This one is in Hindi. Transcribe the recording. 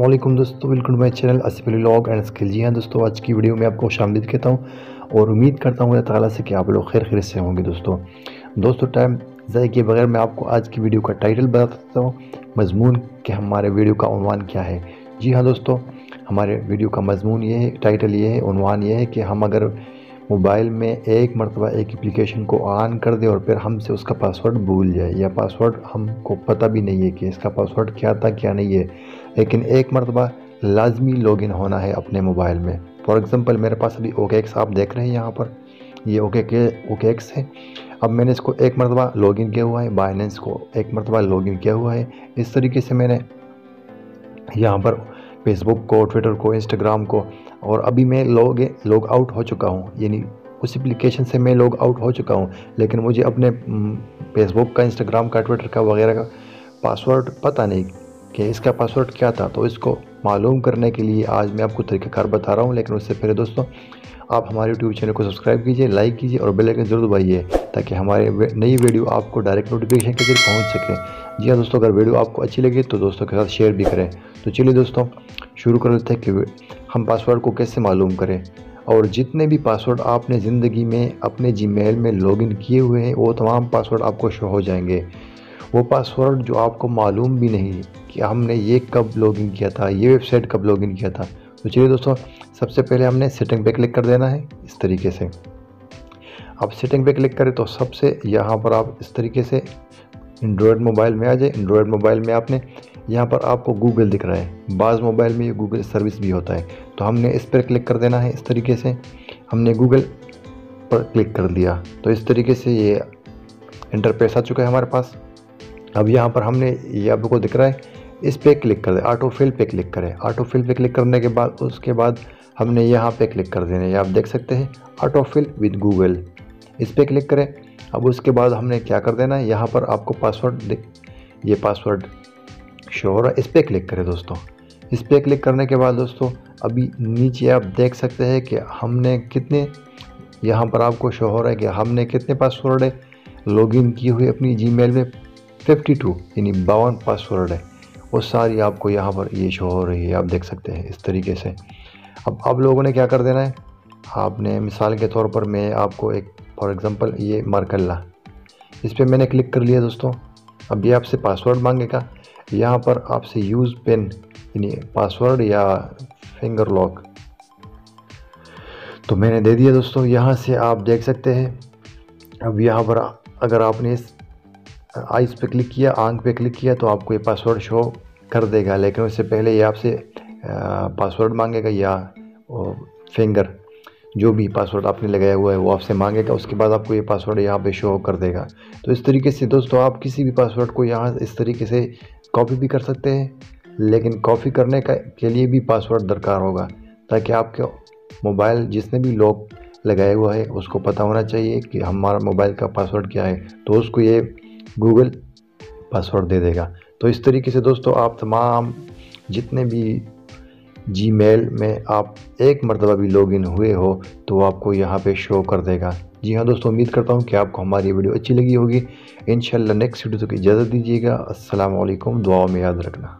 अस्सलामुअलैकुम दोस्तों, welcome to my channel Asif Ali vlog and skill. जी हाँ दोस्तों, आज की वीडियो में आपको खुशामदीद कहता हूँ और उम्मीद करता हूँ अल्लाह ताला से कि आप लोग खैर से होंगे। दोस्तों टाइम ज़ाय किए बगैर मैं आपको आज की वीडियो का टाइटल बता देता हूँ, मजमून कि हमारे वीडियो का उन्वान क्या है। जी हाँ दोस्तों, हमारे वीडियो का मजमून ये है, टाइटल ये है, उन्वान ये है कि हम अगर मोबाइल में एक मरतबा एक एप्लीकेशन को ऑन कर दे और फिर हमसे उसका पासवर्ड भूल जाए, या पासवर्ड हमको पता भी नहीं है कि इसका पासवर्ड क्या था क्या नहीं है, लेकिन एक मरतबा लाजमी लॉगिन होना है अपने मोबाइल में। फॉर एग्ज़ाम्पल मेरे पास अभी OKX आप देख रहे हैं यहाँ पर, ये OKX है। अब मैंने इसको एक मरतबा लॉगिन किया हुआ है, बाइनेंस को एक मरतबा लॉगिन किया हुआ है। इस तरीके से मैंने यहाँ पर फेसबुक को, ट्विटर को, इंस्टाग्राम को, और अभी मैं लॉग आउट हो चुका हूँ, यानी उस एप्लीकेशन से मैं लॉग आउट हो चुका हूँ, लेकिन मुझे अपने फेसबुक का, इंस्टाग्राम का, ट्विटर का वगैरह का पासवर्ड पता नहीं कि इसका पासवर्ड क्या था। तो इसको मालूम करने के लिए आज मैं आपको तरीक़ाकार बता रहा हूँ, लेकिन उससे पहले दोस्तों आप हमारे यूट्यूब चैनल को सब्सक्राइब कीजिए, लाइक कीजिए और बेल आइकन जरूर दबाइए ताकि हमारे नई वीडियो आपको डायरेक्ट नोटिफिकेशन के जरिए पहुँच सके। जी हाँ दोस्तों, अगर वीडियो आपको अच्छी लगे तो दोस्तों के साथ शेयर भी करें। तो चलिए दोस्तों शुरू कर लेते हैं कि हम पासवर्ड को कैसे मालूम करें। और जितने भी पासवर्ड आपने ज़िंदगी में अपने जीमेल में लॉगिन किए हुए हैं वो तमाम पासवर्ड आपको शो हो जाएंगे। वो पासवर्ड जो आपको मालूम भी नहीं कि हमने ये कब लॉगिन किया था, ये वेबसाइट कब लॉगिन किया था। तो चलिए दोस्तों, सबसे पहले हमने सेटिंग पे क्लिक कर देना है इस तरीके से। अब सेटिंग पे क्लिक करें तो सबसे यहाँ पर आप इस तरीके से एंड्रॉयड मोबाइल में आ जाए। एंड्रॉयड मोबाइल में आपने यहाँ पर आपको गूगल दिख रहा है, बाज़ मोबाइल में ये गूगल सर्विस भी होता है, तो हमने इस पर क्लिक कर देना है। इस तरीके से हमने गूगल पर क्लिक कर दिया तो इस तरीके से ये इंटरफेस आ चुका है हमारे पास। अब यहाँ पर हमने, ये आपको दिख रहा है, इस पर क्लिक कर दें, ऑटो फिल पे क्लिक करें। ऑटो फिल पे क्लिक करने के बाद उसके बाद हमने यहाँ पे क्लिक कर देना है, आप देख सकते हैं ऑटो फिल विद गूगल, इस पर क्लिक करें। अब उसके बाद हमने क्या कर देना है, यहाँ पर आपको पासवर्ड, ये पासवर्ड शो हो रहा है, इस पर क्लिक करें दोस्तों। इस पर क्लिक करने के बाद दोस्तों अभी नीचे आप देख सकते हैं कि हमने कितने, यहाँ पर आपको शो हो रहा है कि हमने कितने पासवर्ड है लॉगिन किए हुए अपनी जीमेल में, 52 यानी 52 पासवर्ड है, वो सारी आपको यहाँ पर ये शो हो रही है, आप देख सकते हैं इस तरीके से। अब आप लोगों ने क्या कर देना है, आपने मिसाल के तौर पर मैं आपको एक फॉर एग्ज़ाम्पल ये मार्कल्ला, इस पर मैंने क्लिक कर लिया दोस्तों। अब ये आपसे पासवर्ड मांगेगा, यहाँ पर आपसे यूज़ पिन यानी पासवर्ड या फिंगर लॉक, तो मैंने दे दिया दोस्तों। यहाँ से आप देख सकते हैं, अब यहाँ पर अगर आपने इस आइस पे क्लिक किया, आंख पे क्लिक किया, तो आपको ये पासवर्ड शो कर देगा, लेकिन उससे पहले ये आपसे पासवर्ड मांगेगा या फिंगर, जो भी पासवर्ड आपने लगाया हुआ है वो आपसे मांगेगा। उसके बाद आपको ये पासवर्ड यहाँ पे शो कर देगा। तो इस तरीके से दोस्तों आप किसी भी पासवर्ड को यहाँ इस तरीके से कॉपी भी कर सकते हैं, लेकिन कॉपी करने के लिए भी पासवर्ड दरकार होगा, ताकि आपके मोबाइल जिसने भी लॉक लगाया हुआ है उसको पता होना चाहिए कि हमारा मोबाइल का पासवर्ड क्या है, तो उसको ये गूगल पासवर्ड दे देगा। तो इस तरीके से दोस्तों आप तमाम जितने भी जीमेल में आप एक मरतबा भी लॉगिन हुए हो तो आपको यहाँ पे शो कर देगा। जी हाँ दोस्तों, उम्मीद करता हूँ कि आपको हमारी वीडियो अच्छी लगी होगी। इंशाल्लाह नेक्स्ट वीडियो तक इजाज़त दीजिएगा। अस्सलाम वालेकुम, दुआ में याद रखना।